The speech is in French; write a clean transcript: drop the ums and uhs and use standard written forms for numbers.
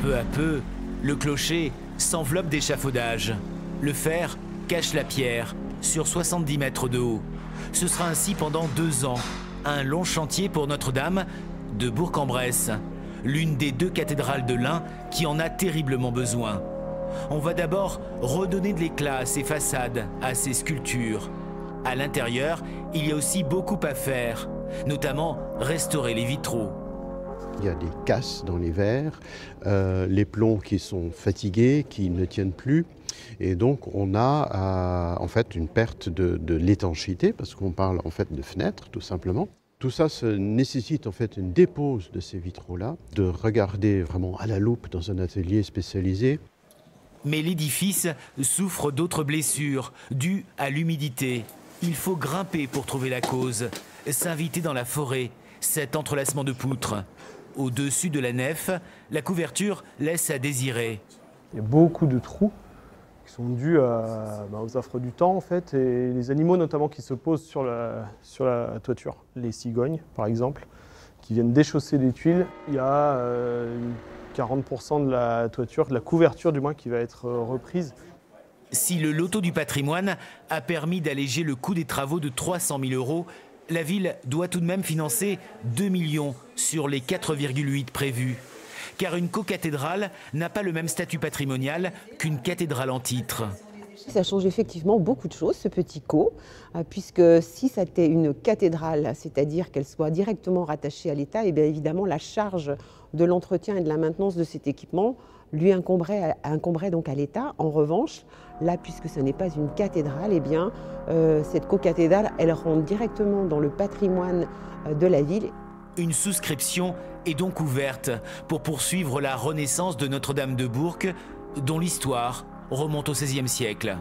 Peu à peu, le clocher s'enveloppe d'échafaudage. Le fer cache la pierre sur 70 mètres de haut. Ce sera ainsi pendant 2 ans, un long chantier pour Notre-Dame de Bourg-en-Bresse, l'une des 2 cathédrales de l'Ain qui en a terriblement besoin. On va d'abord redonner de l'éclat à ses façades, à ses sculptures. À l'intérieur, il y a aussi beaucoup à faire, notamment restaurer les vitraux. Il y a des casses dans les verres, les plombs qui sont fatigués, qui ne tiennent plus. Et donc on a en fait une perte de l'étanchéité, parce qu'on parle en fait de fenêtres tout simplement. Tout ça nécessite en fait une dépose de ces vitraux-là, de regarder vraiment à la loupe dans un atelier spécialisé. Mais l'édifice souffre d'autres blessures dues à l'humidité. Il faut grimper pour trouver la cause, s'inviter dans la forêt, cet entrelacement de poutres. Au-dessus de la nef, la couverture laisse à désirer. Il y a beaucoup de trous qui sont dus aux affres du temps en fait, et les animaux notamment qui se posent sur la toiture. Les cigognes par exemple, qui viennent déchausser les tuiles. Il y a 40% de la toiture, de la couverture du moins, qui va être reprise. Si le loto du patrimoine a permis d'alléger le coût des travaux de 300 000 €, la ville doit tout de même financer 2 millions sur les 4,8 prévus. Car une cocathédrale n'a pas le même statut patrimonial qu'une cathédrale en titre. Ça change effectivement beaucoup de choses, ce petit co, puisque si c'était une cathédrale, c'est-à-dire qu'elle soit directement rattachée à l'État, et bien évidemment la charge de l'entretien et de la maintenance de cet équipement lui incomberait donc à l'État. En revanche, là, puisque ce n'est pas une cathédrale, eh bien, cette cocathédrale, elle rentre directement dans le patrimoine de la ville. Une souscription est donc ouverte pour poursuivre la renaissance de Notre-Dame de Bourg, dont l'histoire remonte au XVIe siècle.